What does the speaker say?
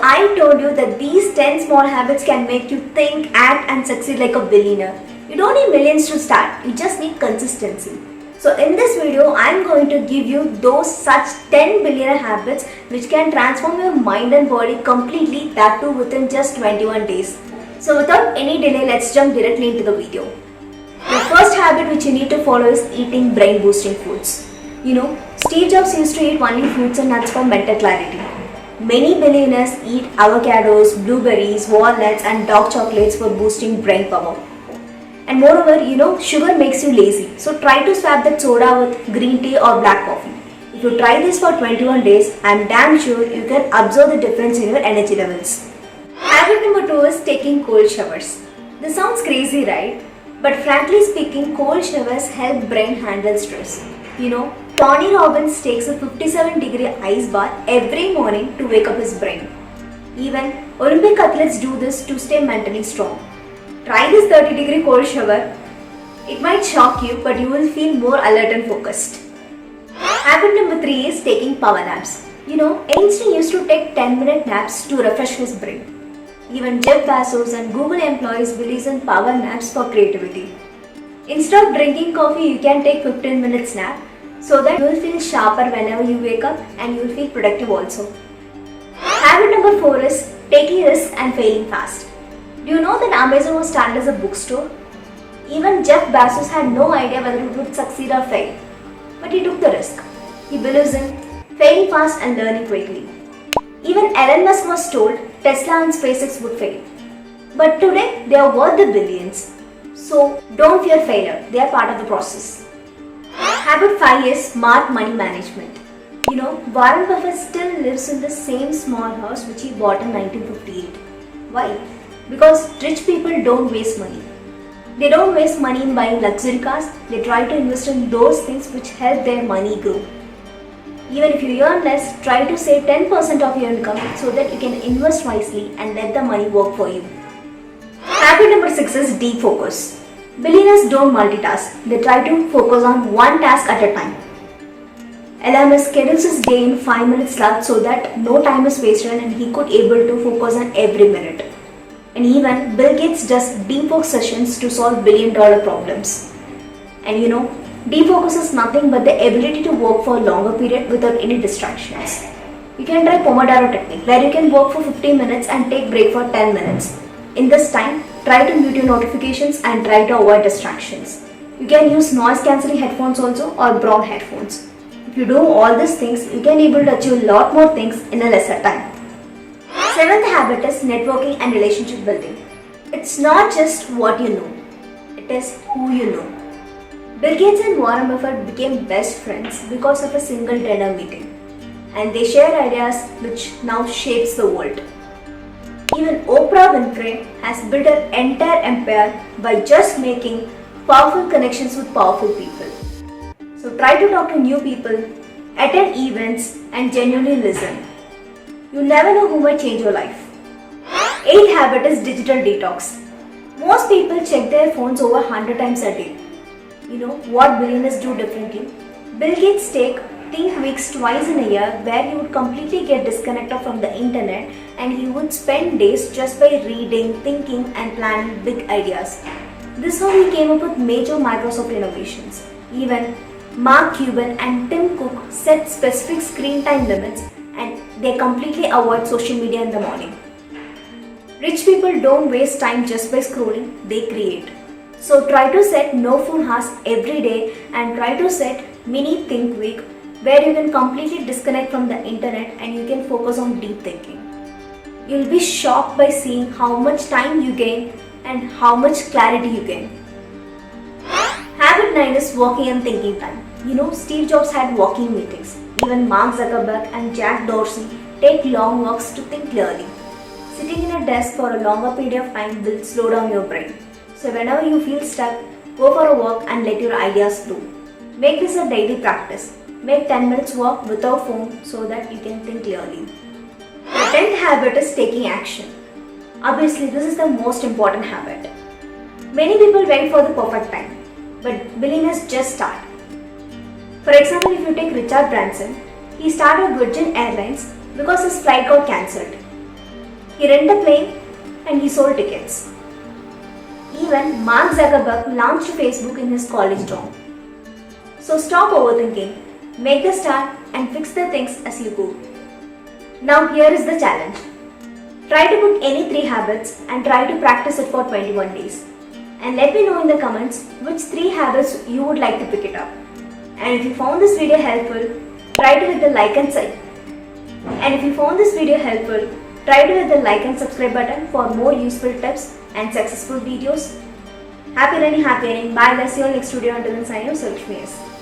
I told you that these 10 small habits can make you think, act and succeed like a billionaire. You don't need millions to start, you just need consistency. So in this video, I am going to give you those such 10 billionaire habits which can transform your mind and body completely, that too within just 21 days. So without any delay, let's jump directly into the video. The first habit which you need to follow is eating brain boosting foods. Steve Jobs used to eat only fruits and nuts for mental clarity. Many billionaires eat avocados, blueberries, walnuts and dark chocolates for boosting brain power. And moreover, sugar makes you lazy. So try to swap that soda with green tea or black coffee. If you try this for 21 days, I am damn sure you can observe the difference in your energy levels. Habit number 2 is taking cold showers. This sounds crazy, right? But frankly speaking, cold showers help brain handle stress. Tony Robbins takes a 57-degree ice bath every morning to wake up his brain. Even Olympic athletes do this to stay mentally strong. Try this 30-degree cold shower. It might shock you, but you will feel more alert and focused. Habit number 3 is taking power naps. Einstein used to take 10-minute naps to refresh his brain. Even Jeff Bezos and Google employees believe in power naps for creativity. Instead of drinking coffee, you can take 15 minutes nap so that you will feel sharper whenever you wake up and you will feel productive also. Habit number 4 is taking risks and failing fast. Do you know that Amazon was started as a bookstore? Even Jeff Bezos had no idea whether it would succeed or fail. But he took the risk. He believes in failing fast and learning quickly. Even Elon Musk was told Tesla and SpaceX would fail. But today they are worth the billions. So don't fear failure, they are part of the process. Habit 5 is smart money management. Warren Buffett still lives in the same small house which he bought in 1958. Why? Because rich people don't waste money. They don't waste money in buying luxury cars, they try to invest in those things which help their money grow. Even if you earn less, try to save 10% of your income so that you can invest wisely and let the money work for you. Habit number 6 is deep focus. Billionaires don't multitask, they try to focus on one task at a time. Elon Musk schedules his day in 5-minute slots so that no time is wasted and he could able to focus on every minute. And even Bill Gates does deep focus sessions to solve billion-dollar problems. And deep focus is nothing but the ability to work for a longer period without any distractions. You can try Pomodoro technique where you can work for 15 minutes and take break for 10 minutes. In this time, try to mute your notifications and try to avoid distractions. You can use noise cancelling headphones also or brown headphones. If you do all these things, you can able to achieve a lot more things in a lesser time. 7th habit is networking and relationship building. It's not just what you know, it is who you know. Bill Gates and Warren Buffett became best friends because of a single dinner meeting. And they share ideas which now shapes the world. Even Oprah Winfrey has built her entire empire by just making powerful connections with powerful people. So try to talk to new people, attend events and genuinely listen. You never know who might change your life. 8th habit is digital detox. Most people check their phones over 100 times a day. What billionaires do differently? Bill Gates think weeks twice in a year where he would completely get disconnected from the internet and he would spend days just by reading, thinking and planning big ideas. This is how he came up with major Microsoft innovations. Even Mark Cuban and Tim Cook set specific screen time limits and they completely avoid social media in the morning. Rich people don't waste time just by scrolling, they create. So try to set no phone hours every day and try to set mini think week where you can completely disconnect from the internet and you can focus on deep thinking. You'll be shocked by seeing how much time you gain and how much clarity you gain. Habit 9 is walking and thinking time. Steve Jobs had walking meetings. Even Mark Zuckerberg and Jack Dorsey take long walks to think clearly. Sitting in a desk for a longer period of time will slow down your brain. So whenever you feel stuck, go for a walk and let your ideas flow. Make this a daily practice. Make 10 minutes walk without phone so that you can think clearly. The 10th habit is taking action. Obviously, this is the most important habit. Many people wait for the perfect time, but billionaires just start. For example, if you take Richard Branson, he started Virgin Airlines because his flight got cancelled. He rented a plane and he sold tickets. Even Mark Zuckerberg launched Facebook in his college dorm. So stop overthinking, make the start and fix the things as you go. Now here is the challenge. Try to put any 3 habits and try to practice it for 21 days. And let me know in the comments which 3 habits you would like to pick it up. And if you found this video helpful, try to hit the like and subscribe button for more useful tips and successful videos. Happy learning, happy earning. Bye. Let's see you on next video. Until then, sign off. Salukshmi S.